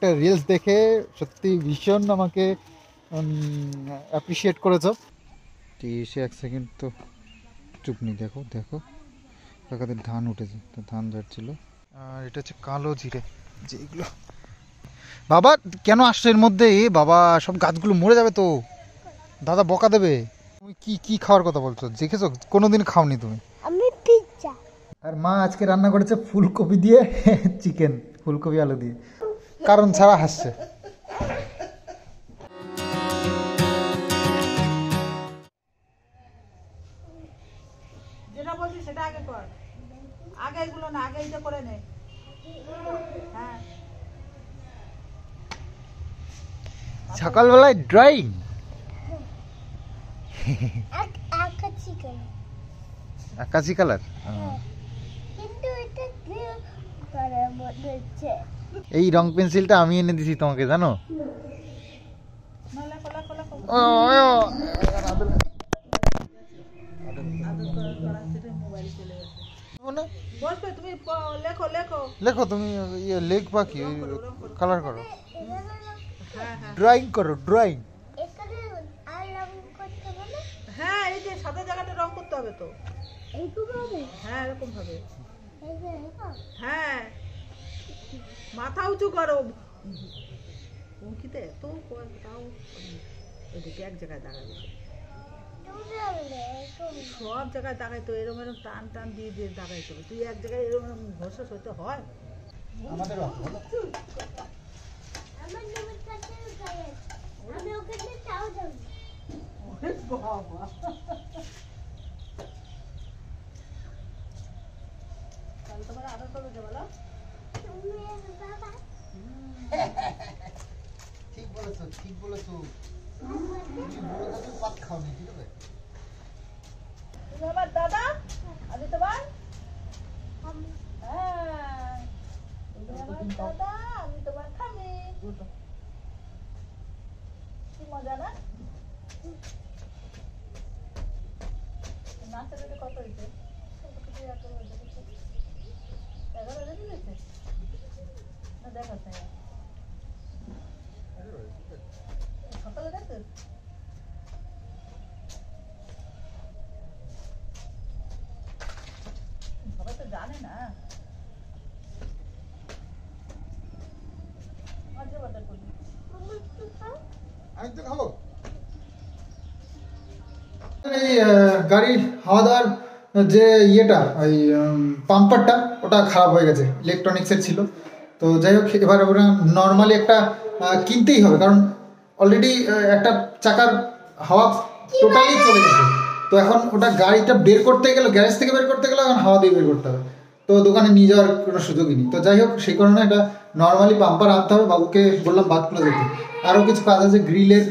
একটা রিলস দেখে সত্যি ভীষণ আমাকে অ্যাপ্রিসিয়েট করেছো। এসে 1 সেকেন্ড তো চুপ নেই, দেখো দেখো কাকাদের ধান উঠেছে, তো ধান ঝাড়ছিল। আর এটা হচ্ছে কালো জিরে, যেগুলো বাবা কেন আসছে এর মধ্যে, এ বাবা সব গাছগুলো মরে যাবে তো, দাদা বকা দেবে। তুমি কি কি খাওয়ার কথা বলছো, দেখেছো কোনোদিন খাওনি তুমি? আমি পিজ্জা। আর মা আজকে রান্না করেছে ফুলকপি দিয়ে চিকেন, ফুলকপি আলু দিয়ে, কারণ ছাড়া হাসছে। যেটা বলছি সেটা আগে কর, আগে এগুলো না, আগে এইটা করে নে। হ্যাঁ, সকালবেলায় ড্রয়িং, আঁকা চিকেন। আকাশি কালার। কিন্তু এটা কি করে মনে হচ্ছে? এই রং পেন্সিলটা আমি এনে দিছি তোমাকে, জানো? না লেখো লেখো লেখো। ও, ও, মোবাইল চলে গেছে। মানে বসবে তুমি, লেখো লেখো। লেখো তুমি, ইয়ে লেখবা কি, কালার করো, হ্যাঁ হ্যাঁ ড্রয়িং করো, ড্রয়িং। এখানে আর রং করতে হবে। হ্যাঁ, এই যে সাদা জায়গাটা রং করতে হবে তো। এইটুকু হবে। হ্যাঁ, এরকম ভাবে। এই যে এটা হ্যাঁ, মাথা উঁচু করো। উঁকিতে তো তাও ওইদিকে এক জায়গায় দাঁড়াবে, তুমি হবে এরকম। সব জায়গায় দাঁড়াই তো, এরম এরম টান টান দিয়ে দিয়ে দাঁড়াইতে হবে। তুই এক জায়গায় এরম এরম ঘষস হইতে হয়? আমাদের আমার নামের কাছে গায়ে আমি ওখানে চাও যাব। ওরে বাবা, তাহলে তোমার আদর করবে যে বলো। তুমি বাবা ঠিক বলেছো, ঠিক বলেছো। তুমি বড় গাছের পাত খাওনি, ঠিক আছে? তুমি আমার দাদা, আমি তোমার। আমি হ্যাঁ, তুমি আমার দাদা, আমি তোমার স্বামী। কি মজা না? নাচের এটা কত হয়েছে? 11,000 দিয়েছে না? দেখাচ্ছে সকালে দেখতে সবাই তো জানে না। আজকে বাজার করবি। একটু খাও। আমি তো খাবো। এই গাড়ির হাওয়া দেওয়ার যে ইয়েটা, ওই পাম্পারটা, ওটা খারাপ হয়ে গেছে, ইলেকট্রনিক্সের ছিল। তো যাই হোক, এবার ওরা নর্মালি একটা কিনতেই হবে, কারণ অলরেডি একটা চাকার হাওয়া টোটালি চলে গেছে। তো এখন ওটা গাড়িটা বের করতে গেলে, গ্যারেজ থেকে বের করতে গেলে এখন হাওয়া দিয়ে বের করতে হবে। তো দোকানে নিয়ে যাওয়ার কোনো সুযোগই নেই। তো যাই হোক, সেই কারণে এটা নর্মালি পাম্পার আনতে হবে। বাবুকে বললাম বাদ খুলে দিতে। আরও কিছু কাজ আছে, গ্রিলের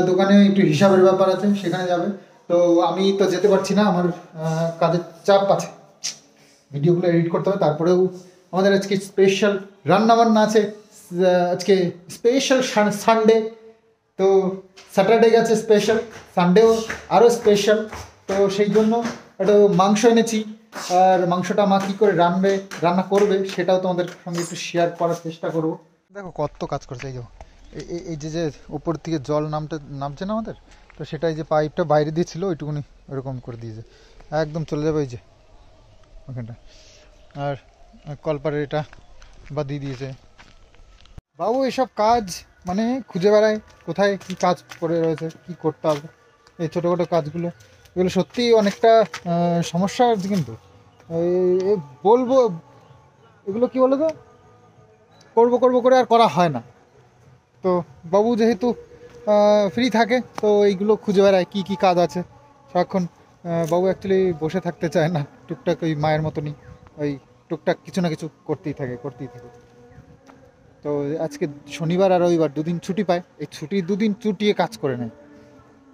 দোকানে একটু হিসাবের ব্যাপার আছে, সেখানে যাবে। তো আমি তো যেতে পারছি না, আমার কাজের চাপ আছে, ভিডিওগুলো এডিট করতে হবে। তারপরেও আমাদের আজকে স্পেশাল রান্নাবান্না আছে। আজকে স্পেশাল সানডে, তো স্যাটারডে গেছে স্পেশাল, সানডেও আরও স্পেশাল। তো সেই জন্য একটু মাংস এনেছি, আর মাংসটা মা কী করে রান্না করবে সেটাও তোমাদের সঙ্গে একটু শেয়ার করার চেষ্টা করব। দেখো কত কাজ করছে, এই যে এই যে উপর থেকে জল নামছে না আমাদের, তো সেটাই যে পাইপটা বাইরে দিয়ে ছিল ওইটুকুনি ওরকম করে দিয়েছে, একদম চলে যাবে ওই যে ওখানটা। আর কলপারে এটা বা দিয়ে দিয়েছে। বাবু এসব কাজ মানে খুঁজে বেড়ায় কোথায় কি কাজ পড়ে রয়েছে, কি করতে হবে। এই ছোটোখাটো কাজগুলো, এগুলো সত্যিই অনেকটা সমস্যা আছে। কিন্তু বলবো, এগুলো কি বলো তো, করবো করবো করে আর করা হয় না। তো বাবু যেহেতু ফ্রি থাকে, তো এইগুলো খুঁজে বেড়ায় কী কী কাজ আছে সারাক্ষণ। বাবু অ্যাকচুয়ালি বসে থাকতে চায় না, টুকটাক ওই মায়ের মতনই ওই টুকটাক কিছু না কিছু করতেই থাকে। তো আজকে শনিবার আর রবিবার দুদিন ছুটি পায়, এই দুদিন চুটিয়ে কাজ করে নেয়।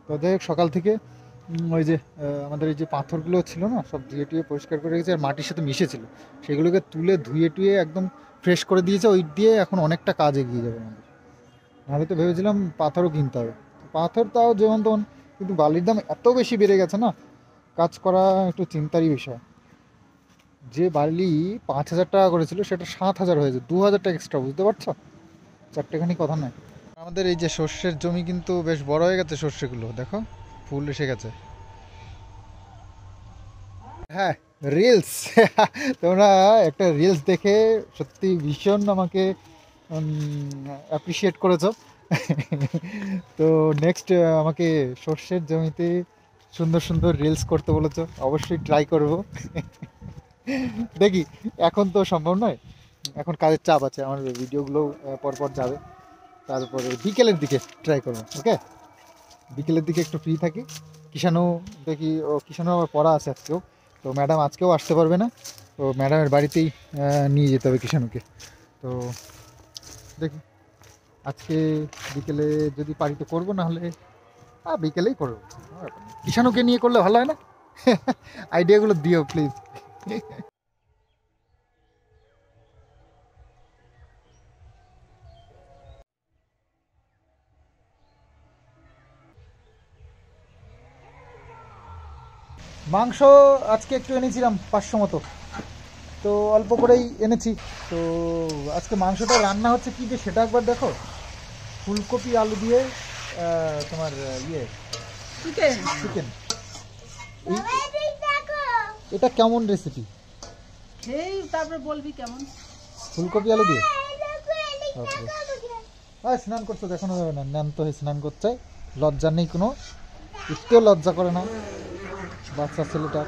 তো যাই হোক, সকাল থেকে ওই যে আমাদের এই যে পাথরগুলো ছিল না, সব ধুয়ে টুয়ে পরিষ্কার করে রেখেছে, আর মাটির সাথে মিশেছিল, সেগুলোকে তুলে ধুয়ে টুয়ে একদম ফ্রেশ করে দিয়েছে। ওই দিয়ে এখন অনেকটা কাজ এগিয়ে যাবে আমাদের। নাহলে তো ভেবেছিলাম পাথরও কিনতে হবে, পাথর তাও যেমন তেমন, কিন্তু বালির দাম এত বেশি বেড়ে গেছে না, কাজ করা একটু চিন্তারই বিষয়। যে বালি 5,000 টাকা করেছিল সেটা 7,000 হয়েছে, 2,000 টাকা এক্সট্রা, বুঝতে পারছো? চারটেখানি কথা নয়। আমাদের এই যে সর্ষের জমি কিন্তু বেশ বড় হয়ে গেছে, সর্ষেগুলো দেখো ফুল এসে গেছে। হ্যাঁ, রিলস তোমরা একটা রিলস দেখে সত্যি ভীষণ আমাকে অ্যাপ্রিসিয়েট করেছো। তো নেক্সট আমাকে সর্ষের জমিতে সুন্দর সুন্দর রিলস করতে বলেছো, অবশ্যই ট্রাই করব। দেখি, এখন তো সম্ভব নয়, এখন কাজের চাপ আছে, আমার ভিডিওগুলো পরপর যাবে। তারপরে বিকেলের দিকে ট্রাই করবো। ওকে, বিকেলের দিকে একটু ফ্রি থাকি। কিষানু দেখি, ও কিষানু আবার পড়া আছে আজকেও, তো ম্যাডাম আজকেও আসতে পারবে না, তো ম্যাডামের বাড়িতেই নিয়ে যেতে হবে কিষানুকে। তো দেখি আজকে বিকেলে যদি পারি তো করবো, না হলে বিকেলেই করবো। কিষানুকে নিয়ে করলে ভালো হয় না? আইডিয়াগুলো দিও প্লিজ। মাংস আজকে একটু এনেছিলাম 500 মতো, তো অল্প করেই এনেছি। তো আজকে মাংসটা রান্না হচ্ছে কি যে সেটা একবার দেখো। ফুলকপি আলু দিয়ে তোমার ইয়ে চিকেন। চিকেন। বাবা এদিক দেখো। এটা কেমন রেসিপি? খেয়েই তারপরে বলবি কেমন। ফুলকপি আলু দিয়ে। এই দেখো এদিক বাপরে। দেখো আমাকে। স্নান করতে দেখানো যাবে না, ন্যান তো হয়ে স্নান করতে, লজ্জা নেই কোনো, একটুও লজ্জা করে না বাচ্চা ছেলেটা।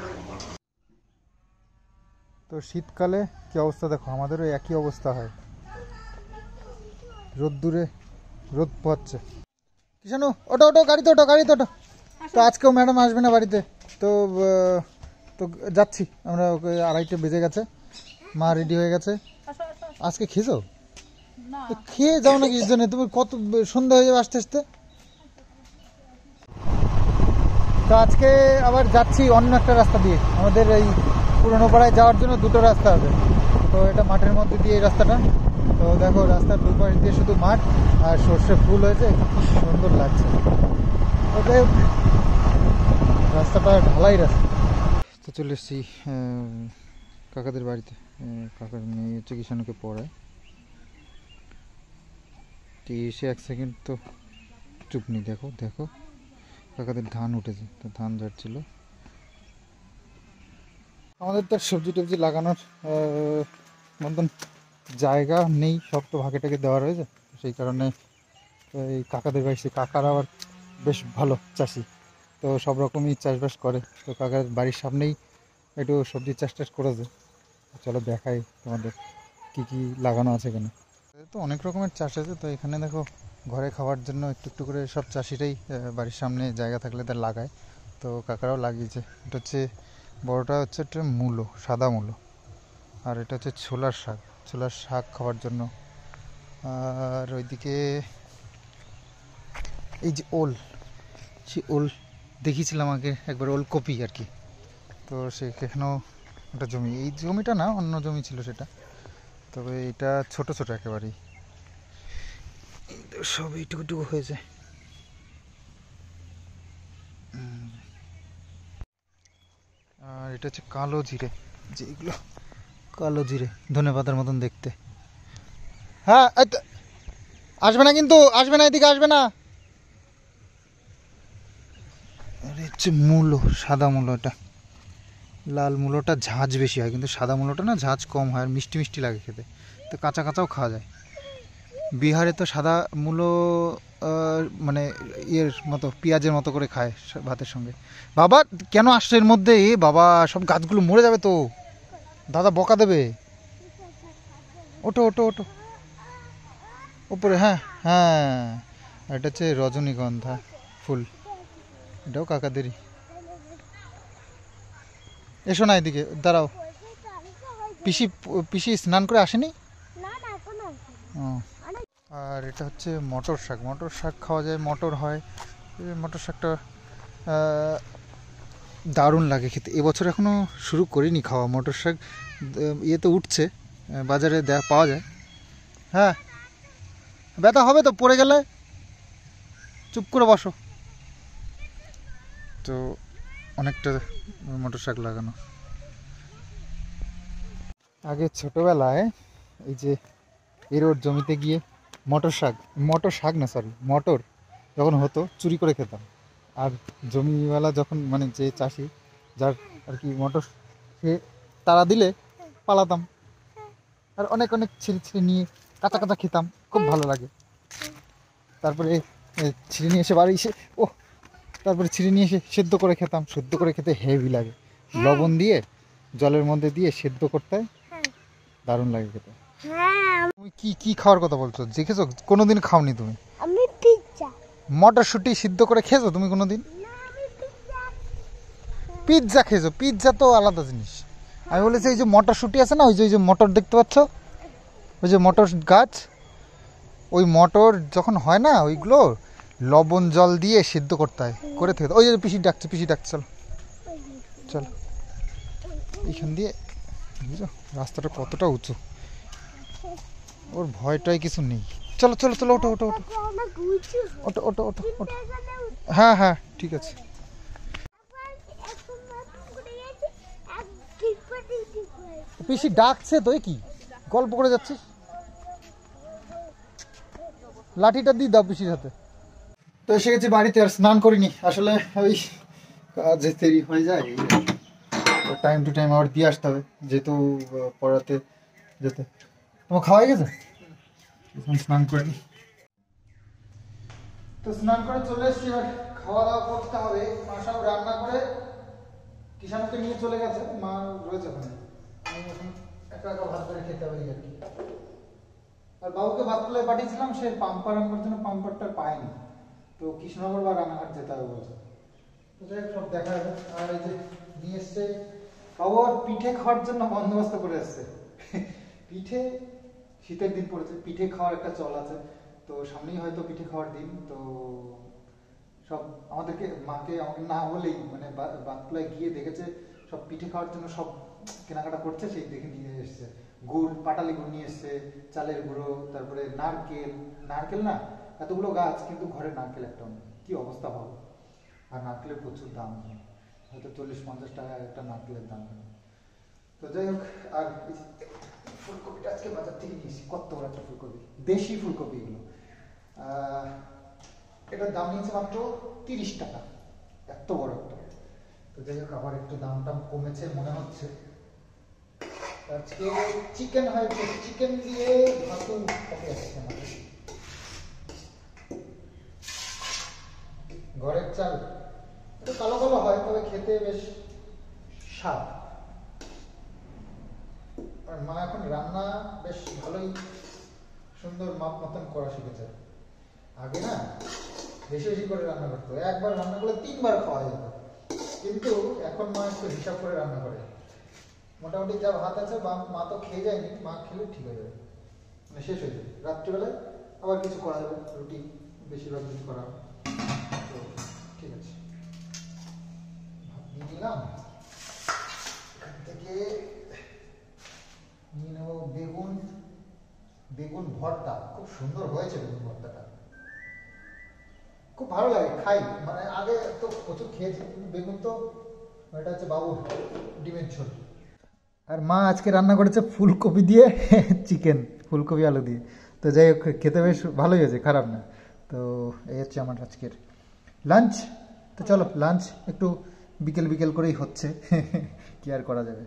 তো শীতকালে কি অবস্থা দেখো, আমাদেরও একই অবস্থা হয়, রোদ্দুরে রোদ পোহাচ্ছে। কিষানু ওটো ওটো, গাড়িতে ওটো, গাড়িতে ওটো। তো আজকেও ম্যাডাম আসবে না বাড়িতে, তো তো যাচ্ছি আমরা। ওকে 2:30 বেজে গেছে, মা রেডি হয়ে গেছে। আসো আসো। আজকে খেয়েছো? না তো খেয়ে যাও না কিছুর জন্য, তুমি কত সন্ধ্যা হয়ে যাবে আস্তে আস্তে। তো আজকে আবার যাচ্ছি অন্য একটা রাস্তা দিয়ে, আমাদের এই পুরনো পাড়ায় যাওয়ার জন্য দুটো রাস্তা আছে। তো এটা মাঠের মধ্যে দিয়ে এই রাস্তাটা। তো দেখো রাস্তার দুই পাশ দিয়ে শুধু মাঠ আর সর্ষে ফুল হয়েছে, কি সুন্দর লাগছে। তো যাই হোক, রাস্তাটা ঢালাই রাস্তা। তো চলে এসেছি কাকাদের বাড়িতে। কাকার মেয়ে হচ্ছে কিষানুকে পড়ায়। তো এসে 1 সেকেন্ড তো চুপ নেই, দেখো দেখো কাকাদের ধান উঠেছে, তো ধান ঝাড়ছিল। আমাদের তো সবজি টবজি লাগানোর মতন জায়গা নেই, সব তো ভাগে টাগে দেওয়া রয়েছে, সেই কারণে এই কাকাদের বাড়ি, কাকারা আবার বেশ ভালো চাষি, তো সব রকমই চাষবাস করে। তো কাকার বাড়ির সামনেই একটু সবজি চাষ টাস করেছে। চলো দেখাই তোমাদের কি কি লাগানো আছে এখানে। তো অনেক রকমের চাষ আছে, তো এখানে দেখো ঘরে খাওয়ার জন্য একটু একটু করে সব চাষিরাই বাড়ির সামনে জায়গা থাকলে তার লাগায়। তো কাকারাও লাগিয়েছে। এটা হচ্ছে বড়টা হচ্ছে একটা মূলো, সাদা মূলো, আর এটা হচ্ছে ছোলার শাক, ছোলার শাক খাওয়ার জন্য। আর ওইদিকে এই যে ওল, সে ওল দেখিয়েছিলাম আগে একবার, ওলকপি আর কি। তো সেখানেও একটা জমি, এই জমিটা না অন্য জমি ছিল সেটা, তবে এটা ছোট ছোট একেবারেই, সব এইটুকুটুকু হয়েছে। আর এটা হচ্ছে কালো জিরে, যেগুলো কালো জিরে ধনেপাতার মতন দেখতে। হ্যাঁ আসবে না, কিন্তু আসবে না, এদিকে আসবে না। আর হচ্ছে মূলো, সাদা মূলো, এটা লাল মূলোটা ঝাঁঝ বেশি হয়, কিন্তু সাদা মূলোটা না ঝাঁঝ কম হয় আর মিষ্টি মিষ্টি লাগে খেতে, তো কাঁচা কাঁচাও খাওয়া যায়। বিহারে তো সাদা মূলো মানে ইয়ের মতো পেঁয়াজের মতো করে খায় ভাতের সঙ্গে। বাবা কেন আসছে এর মধ্যে? এ বাবা, সব গাছগুলো মরে যাবে তো, দাদা বকা দেবে। ওটো ওটো ওটো ওপরে, হ্যাঁ হ্যাঁ, এটা হচ্ছে রজনীগন্ধা ফুল, এটাও কাকাদেরই। এসো না এদিকে, দাঁড়াও। পিসি পিসি স্নান করে আসেনি? না না এখন আসেনি। ও, আর এটা হচ্ছে মটর শাক, মটর শাক খাওয়া যায়, মটর হয়। এই মটর শাকটা দারুণ লাগে খেতে। এবছর এখনও শুরু করিনি খাওয়া মটর শাক, ইয়েতে উঠছে, বাজারে পাওয়া যায়। হ্যাঁ, ব্যথা হবে তো পড়ে গেলে, চুপ করে বসো। তো অনেকটা মটর শাক লাগানো। আগে ছোটোবেলায় এই যে এরোর জমিতে গিয়ে মটর শাক না, সরি, মটর যখন হতো চুরি করে খেতাম। আর জমিওয়ালা যখন, মানে যে চাষি যার আর কি মটর, সে তারা দিলে পালাতাম, আর অনেক অনেক ছিঁড়ে ছিঁড়ে নিয়ে কাঁচা কাঁচা খেতাম, খুব ভালো লাগে। তারপরে ছিঁড়ে নিয়ে এসে বাড়ি এসে, ও, তারপরে ছিঁড়ে নিয়ে এসে সেদ্ধ করে খেতাম। সেদ্ধ করে খেতে হেভি লাগে, লবণ দিয়ে জলের মধ্যে দিয়ে সেদ্ধ করতে দারুণ লাগে খেতে। তুমি কি কি খাওয়ার কথা বলছো? দেখেছো? কোনোদিন খাওনি তুমি? আমি পিজ্জা। মটরশুঁটি সিদ্ধ করে খেয়েছো তুমি কোনোদিন? না, আমি পিজ্জা। পিৎজা খেয়েছো? পিৎজা তো আলাদা জিনিস। আমি বলেছি এই যে মটরশুঁটি আছে না, ওই যে মটর দেখতে পাচ্ছ, ওই যে মটর গাছ, ওই মটর যখন হয় না, ওইগুলো লবণ জল দিয়ে সিদ্ধ করতে হয়, করে থেকে। ওই যে পিসি ডাকছে, চল চল। এইখান দিয়ে বুঝছো রাস্তাটা কতটা উঁচু, ওর ভয়টাই কিছু নেই। চলো চলো চলো, ওঠো ওঠো ওঠো অনেক উঁচু। ওঠো ওঠো ওঠো ওঠো। হ্যাঁ হ্যাঁ ঠিক আছে। পিসি ডাকছে তো, এ কি গল্প করে যাচ্ছিস? লাঠিটা দিয়ে দাও পিসির হাতে। তো এসে গেছি বাড়িতে, আর স্নান করিনি আসলে, ওই কাজে দেরি হয়ে যায়, টাইম টু টাইম আবার দিয়ে আসতে হবে, যেহেতু পড়াতে যেতে। তোমার খাওয়া হয়ে গেছে? এখন স্নান করে নি। তো স্নান করে চলে এসেছি, এবার খাওয়া দাওয়া করতে হবে। মা সব রান্না করে কিষাণকে নিয়ে চলে গেছে, মা রয়েছে ওখানে। আমি এখন একা একা ভাত করে খেতে পারি আর কি। আর বাবুকে ভাত তুলে পাঠিয়েছিলাম, সে পাম্পার আনবার জন্য পাম্পারটা পায়নি, তো কৃষ্ণনগর বা রানাঘাট যেতে হবে বলছে। তো যাই হোক, সব দেখা যাবে। আর এই যে নিয়ে এসছে বাবু, আর পিঠে খাওয়ার জন্য বন্দোবস্ত করে এসছে। পিঠে, শীতের দিন পড়েছে, পিঠে খাওয়ার একটা চল আছে, তো সামনেই হয়তো পিঠে খাওয়ার দিন। তো সব আমাদেরকে, মাকে আমাকে না বলেই, মানে বাতলায় গিয়ে দেখেছে সব পিঠে খাওয়ার জন্য সব কেনাকাটা করছে, সেই দেখে নিয়ে এসছে। গুড়, পাটালি গুড় নিয়ে এসছে, চালের গুঁড়ো, তারপরে নারকেল না, এতগুলো গাছ কিন্তু ঘরে নারকেল একটাও নেই, কি অবস্থা হবে। আর নারকেলের প্রচুর দাম, হয়তো 40-50 টাকা একটা নারকেলের দাম। তো যাই হোক, আর ফুলকপিটা আজকে বাজার থেকে নিয়েছি, কত বড় একটা ফুলকপি, দেশি ফুলকপি এগুলো। এটার দাম নিয়েছে মাত্র 30 টাকা, এত বড় একটা। তো যাই হোক, আবার একটু দামটা কমেছে মনে হচ্ছে। আজকে চিকেন হয়েছে, চিকেন দিয়ে ভাতু কপি আসছে আমাদের। ঘরের চাল একটু কালো কালো হয়, তবে খেতে বেশ স্বাদ। আর মা এখন রান্না বেশ ভালোই সুন্দর মাপ মতন করা শিখেছে। আগে না বেশি বেশি করে রান্না করতো, একবার রান্না করলে 3 বার খাওয়া যেত, কিন্তু এখন মা একটু হিসাব করে রান্না করে। মোটামুটি যা ভাত আছে, মা তো খেয়ে যায়নি, মা খেলে ঠিক হয়ে যাবে, মানে শেষ হয়ে যাবে। রাত্রিবেলায় আবার কিছু করা যাবে, রুটি বেশিরভাগ কিছু করা হবে। তো ঠিক আছে, ভাত নিয়ে নিলাম। এখান থেকে নিয়ে নেব বেগুন ভর্তা। খুব সুন্দর হয়েছে বেগুন ভর্তাটা, খুব ভালো লাগে, খাই। মানে আগে তো প্রচুর খেয়েছি, কিন্তু বেগুন তো, এটা হচ্ছে বাবু ডিমের ঝোল। আর মা আজকে রান্না করেছে ফুলকপি দিয়ে চিকেন, ফুলকপি আলু দিয়ে। তো যাই হোক, খেতে বেশ ভালোই হয়েছে, খারাপ না। তো এই হচ্ছে আমার আজকের লাঞ্চ। তো চলো, লাঞ্চ একটু বিকেল বিকেল করেই হচ্ছে, কি আর করা যাবে।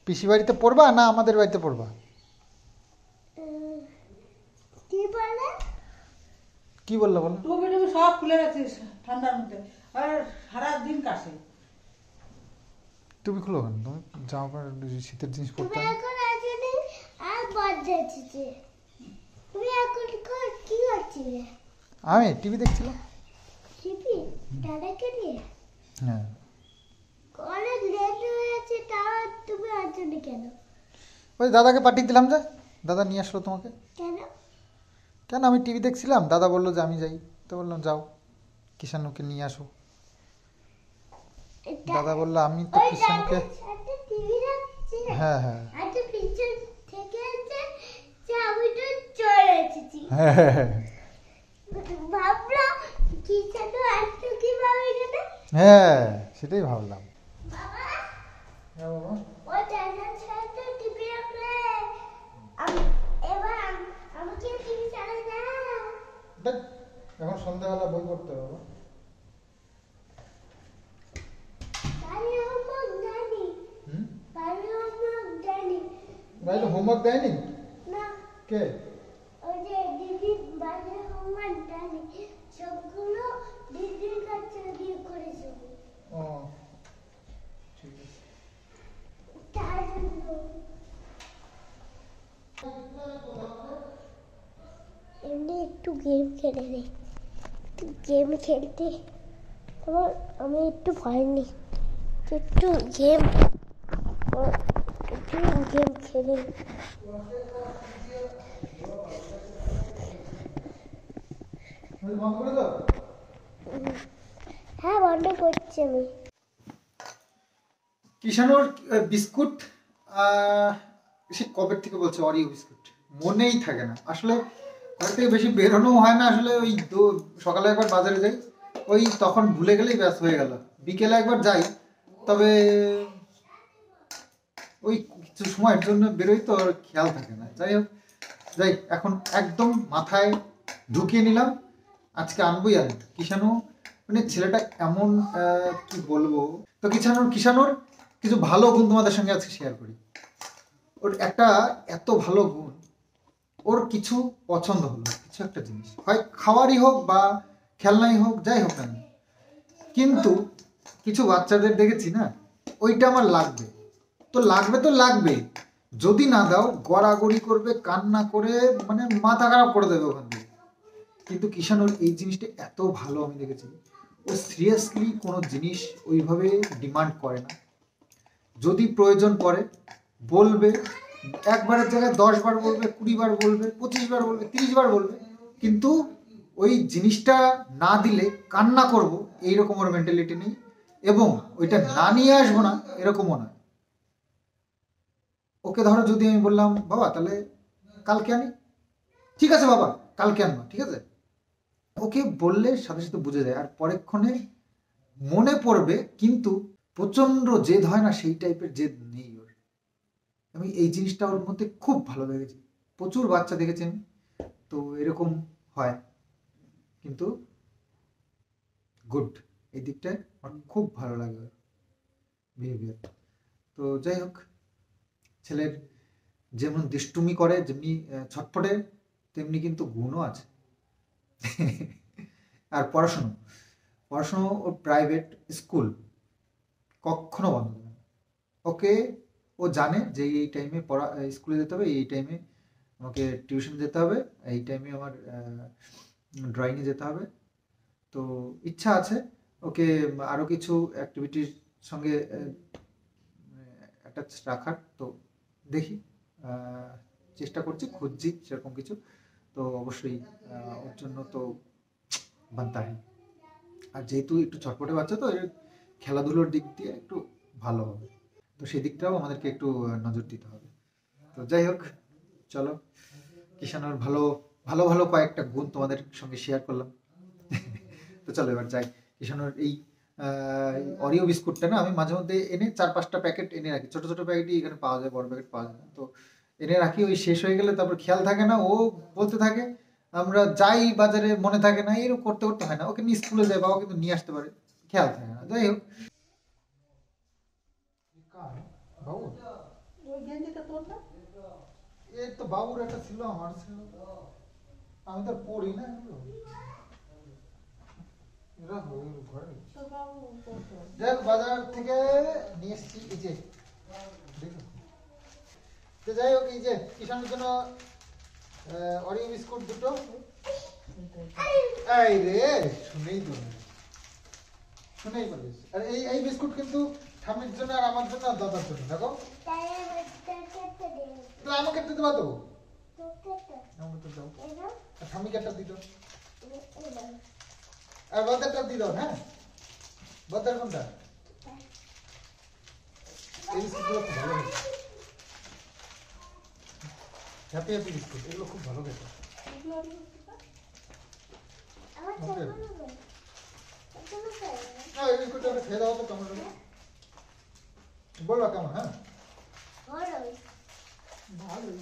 পিসি বাড়িতে পড়বা না আমাদের বাড়িতে পড়বা? কি বলে? কি বললো বলো? টুপি টুপি সব খুলে গেছিস ঠান্ডার মধ্যে, আর সারা দিন কাশে। তুমি খুলো কেন? তুমি জামা প্যান্ট শীতের জিনিস পরতে তুমি এখন আসলে আর বাদ যাচ্ছে। তুমি এখন কি করছিলে? আমি টিভি দেখছিলাম। শিপি দাদাকে নিয়ে হ্যাঁ, অনেক লেট হয়েছে, তাও তুমি আসলে কেন? ওই দাদাকে পাঠিয়ে দিলাম, যে দাদা নিয়ে আসলো তোমাকে। কেন? কেন, আমি টিভি দেখছিলাম, দাদা বললো যে আমি যাই, তো বললাম যাও, কিষানুকে নিয়ে আসো। দাদা বললো আমি তো কিষানুকে, একটা টিভি রাখছি। হ্যাঁ হ্যাঁ, একটা পিছন থেকে যে আমি তো চলে হ্যাঁ হ্যাঁ হ্যাঁ ভাবলাম কিষানু আসতো কিভাবে এখানে। হ্যাঁ সেটাই ভাবলাম। বাবা হ্যাঁ বাবা ও চ্যানেল ছাড়তে টিভি রাখলে এবার আমাকে টিভি চালাই না। দেখ এখন সন্ধ্যাবেলা বই পড়তে হবে বাবা। বাড়ি হোমওয়ার্ক দেয়নি, হুম বাড়ি হোমওয়ার্ক দেয়নি বাইরে হোমওয়ার্ক দেয়নি না। কে? ওই যে দিদি বাড়ি হোমওয়ার্ক দেয়নি, সবগুলো দিদির কাছে দিয়ে করেছে। ও ঠিক আছে। তার জন্য এমনি একটু গেম খেলে রে, গেম খেলতে তোমার আমি একটু ভয় নেই, একটু গেম খেলে বন্ধ করে দাও। হ্যাঁ বন্ধ করছি আমি। কিষানোর বিস্কুট সে কবে থেকে বলছে অরিও বিস্কুট মনেই থাকে না আসলে। ঘর থেকে বেশি বেরোনো হয় না আসলে। ওই সকালে একবার বাজারে যাই, ওই তখন ভুলে গেলেই ব্যাস হয়ে গেল। বিকেলে একবার যাই, তবে ওই কিছু সময়ের জন্য বেরোই তো আর খেয়াল থাকে না। যাই হোক, যাই এখন একদম মাথায় ঢুকিয়ে নিলাম আজকে আনবই আনবো। কিষানু মানে ছেলেটা এমন কি বলবো। তো কিষানোর কিছু ভালো গুণ তোমাদের সঙ্গে আজকে শেয়ার করি। ওর একটা এত ভালো গুণ, ওর কিছু পছন্দ হলো কিছু একটা জিনিস, হয় খাওয়ারই হোক বা খেলনাই হোক, যাই হোক না কেন। কিন্তু কিছু বাচ্চাদের দেখেছি না, ওইটা আমার লাগবে তো লাগবে, যদি না দাও গড়াগড়ি করবে, কান্না করে মানে মাথা খারাপ করে দেবে ওখান থেকে। কিন্তু কিষানোর এই জিনিসটা এত ভালো আমি দেখেছি, ও সিরিয়াসলি কোনো জিনিস ওইভাবে ডিমান্ড করে না। যদি প্রয়োজন পড়ে বলবে, একবারের জায়গায় 10 বার বলবে, 20 বার বলবে, 25 বার বলবে, 30 বার বলবে, কিন্তু ওই জিনিসটা না দিলে কান্না করব এইরকম ওর মেন্টালিটি নেই, এবং ওইটা না নিয়ে আসবো না এরকমও না। ওকে ধরো যদি আমি বললাম বাবা তাহলে কালকে আনি, ঠিক আছে বাবা কালকে আনবো, ঠিক আছে। ওকে বললে সাথে সাথে বুঝে যায়, আর পরেক্ষণে মনে পড়বে, কিন্তু প্রচন্ড জেদ হয় না সেই টাইপের জেদ নেই ওর। আমি এই জিনিসটা ওর মধ্যে খুব ভালো লেগেছে। প্রচুর বাচ্চা দেখেছেন তো এরকম হয়, কিন্তু গুড, এই দিকটায় আমার খুব ভালো লাগে ওর বিহেভিয়ার। তো যাই হোক, ছেলের যেমন দুষ্টুমি করে, যেমনি ছটফটে, তেমনি কিন্তু গুণও আছে। আর পড়াশুনো ওর প্রাইভেট স্কুল কখনো বন্ধ হবে না। ওকে ও জানে যে এই টাইমে স্কুলে যেতে হবে, এই টাইমে আমাকে টিউশন যেতে হবে, এই টাইমে আমার ড্রয়িংয়ে যেতে হবে। তো ইচ্ছা আছে ওকে আরও কিছু অ্যাক্টিভিটির সঙ্গে অ্যাটাচ রাখার। তো দেখি, চেষ্টা করছি, খুঁজছি সেরকম কিছু। তো অবশ্যই ওর জন্য তো বানতা হয়। আর যেহেতু একটু ছটপটে বাচ্চা, তো এর খেলাধুলোর দিক দিয়ে একটু ভালো হবে, তো সেই দিকটাও আমাদেরকে একটু নজর দিতে হবে। তো যাই হোক, চলো কিষানোর ভালো ভালো ভালো কয়েকটা গুণ তোমাদের সঙ্গে শেয়ার করলাম। তো চলো এবার যাই। কিষানোর এই অরিও বিস্কুটটা না আমি মাঝে মধ্যে এনে 4-5টা প্যাকেট এনে রাখি। ছোট ছোট প্যাকেটই এখানে পাওয়া যায়, বড় প্যাকেট পাওয়া যায় না। তো এনে রাখি, ওই শেষ হয়ে গেলে তারপর খেয়াল থাকে না, ও বলতে থাকে, আমরা যাই বাজারে মনে থাকে না, এরকম করতে করতে হয় না। ওকে নিয়ে স্কুলে যায়, বাবা কিন্তু নিয়ে আসতে পারে, খেয়াল থাকে না। যাই হোক, বাবু ওই গেঞ্জিটা তোর না? এই তো বাবুর একটা ছিল, আমার ছিল, আমি তো আর পড়ি না এগুলো। এরা ঘরে তোর বাবু পরতো। যাই হোক, বাজার থেকে নিয়ে এসেছি, এই যে দেখো। তো যাই হোক, এই যে কিষানের জন্য অরিও বিস্কুট দুটো। এই রে, শুনেই বলিস। আর এই বিস্কুট কিন্তু ঠাম্মির জন্য আর আমার জন্য আর দাদার জন্য। দেখো, তাহলে আমাকে একটা দেবা তো, আমাকে দাও, আর ঠাম্মিকে একটা দিত, আর বদারটা দিল। হ্যাঁ, বদার কোনটা? এই বিস্কুটগুলো খুব ভালো খেতে, হ্যাপি বিস্কুট, এগুলো খুব ভালো খেতে। আমার Okay. কেমন হবে? কেমন হবে? না এই করতে হবে খেয়ে দাও তো টমেটো বলবা কেমন হ্যাঁ ভালোই। ভালোই।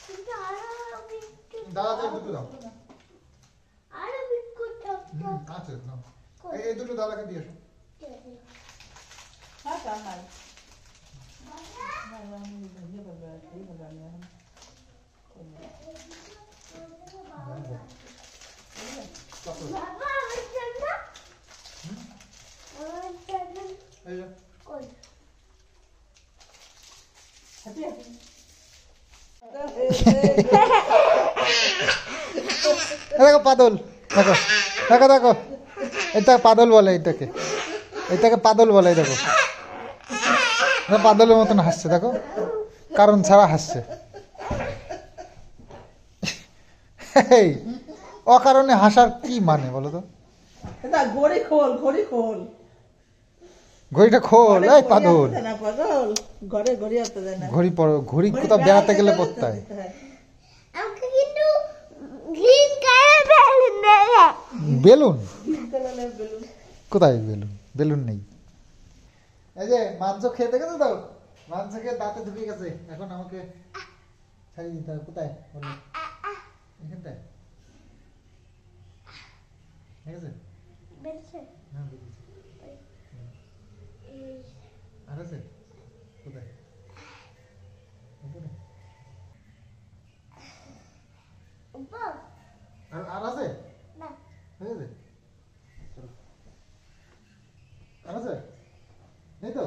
কিন্তু আরো বিস্কুট দাদা দুটো দাও আরো বিস্কুট আছে নাও এই দুটো দাদাকে দিয়ে এসো হ্যাঁ তা নাই। না, আমি ইয়ে করবো, এই করবো আমি এখন। বাবা আমার জন্য আমার জন্য এই যে কই হাঁটি হাঁটি। দেখো পাদল দেখো দেখো দেখো এটা পাদল বলে এটাকে এটাকে পাদল বলে এই দেখো এটা পাদলের মতন হাসছে দেখো কারণ ছাড়া হাসছে এই, অকারণে হাসার কি মানে বলো তো এটা ঘড়ি খোল, ঘড়ি খোল। ঘড়িটা খোল এই পাদল ঘড়ি আসতে দেয় না, পাগল। ঘরে ঘড়ি আসতে দেয় না। ঘড়ি পরো ঘড়ি কোথাও বেড়াতে গেলে পড়তে হয় হ্যাঁ। আমাকে কিন্তু গ্রিন কালার বেলুন দেবে বেলুন গ্রিন কালারের বেলুন। কোথায় বেলুন বেলুন নেই এই যে মাংস খেয়ে দেখেছো তো মাংস খেয়ে দাঁতে ঢুকে গেছে এখন আমাকে ছাড়িয়ে দিতে হবে কোথায় বলো এখানটায় ঠিক আছে বেলছে হ্যাঁ বুঝেছি আর আছে কোথায় উপরে? উপর আর আর আছে না হয়ে গেছে চলো। আর আছে নেই তো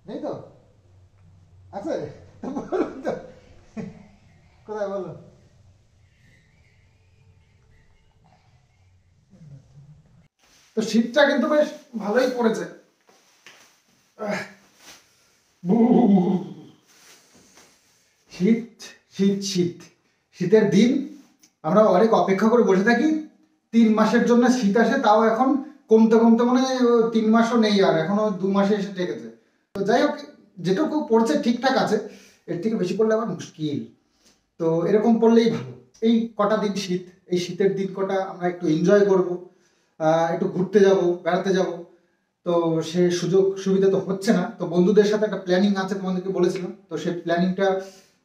নেই তো আছে তো বলুন তো। কোথায় বলো তো শীতটা কিন্তু বেশ ভালোই পড়েছে শীত শীত শীত শীতের দিন আমরা অনেক অপেক্ষা করে বসে থাকি 3 মাসের জন্য শীত আসে তাও এখন কমতে কমতে মানে 3 মাসও নেই আর এখনো 2 মাসে এসে ঠেকেছে তো যাই হোক যেটুকু পড়ছে ঠিকঠাক আছে এর থেকে বেশি পড়লে আবার মুশকিল তো এরকম পড়লেই ভালো এই কটা দিন শীত এই শীতের দিন কটা আমরা একটু এনজয় করব একটু ঘুরতে যাব বেড়াতে যাব তো সে সুযোগ সুবিধা তো হচ্ছে না তো বন্ধুদের সাথে একটা প্ল্যানিং আছে তোমাদেরকে বলেছিলাম তো সেই প্ল্যানিংটা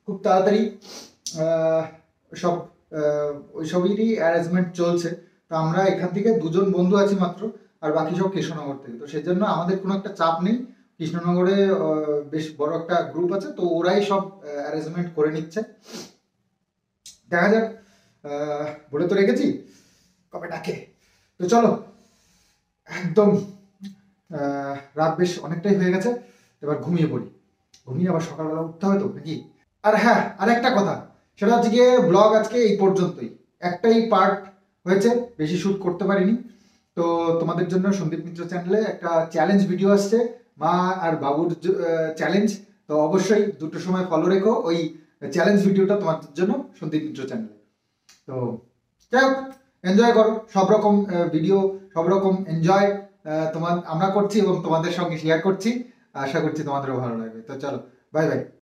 খুব তাড়াতাড়ি সব ওই সবেরই অ্যারেঞ্জমেন্ট চলছে তো আমরা এখান থেকে 2জন বন্ধু আছি মাত্র আর বাকি সব কৃষ্ণনগর থেকে তো সেজন্য আমাদের কোনো একটা চাপ নেই কৃষ্ণনগরে বেশ বড় একটা গ্রুপ আছে তো ওরাই সব অ্যারেঞ্জমেন্ট করে নিচ্ছে দেখা যাক বলে তো রেখেছি কবে ডাকে তো চলো একদম রাত বেশ অনেকটাই হয়ে গেছে এবার ঘুমিয়ে পড়ি ঘুমিয়ে আবার সকালবেলা উঠতে হবে তো নাকি আর হ্যাঁ আর একটা কথা সেটা হচ্ছে গিয়ে ব্লগ আজকে এই পর্যন্তই একটাই পার্ট হয়েছে বেশি শুট করতে পারিনি তো তোমাদের জন্য সন্দীপ মিত্র চ্যানেলে একটা চ্যালেঞ্জ ভিডিও আসছে মা আর বাবুর চ্যালেঞ্জ তো অবশ্যই 2টোর সময় ফলো রেখো ওই চ্যালেঞ্জ ভিডিওটা তোমাদের জন্য সন্দীপ মিত্র চ্যানেলে তো যাই হোক এনজয় করো সব রকম ভিডিও সব রকম এনজয় আমরা করছি এবং তোমাদের সঙ্গে শেয়ার করছি আশা করছি তোমাদেরও ভালো লাগবে তো চলো বাই বাই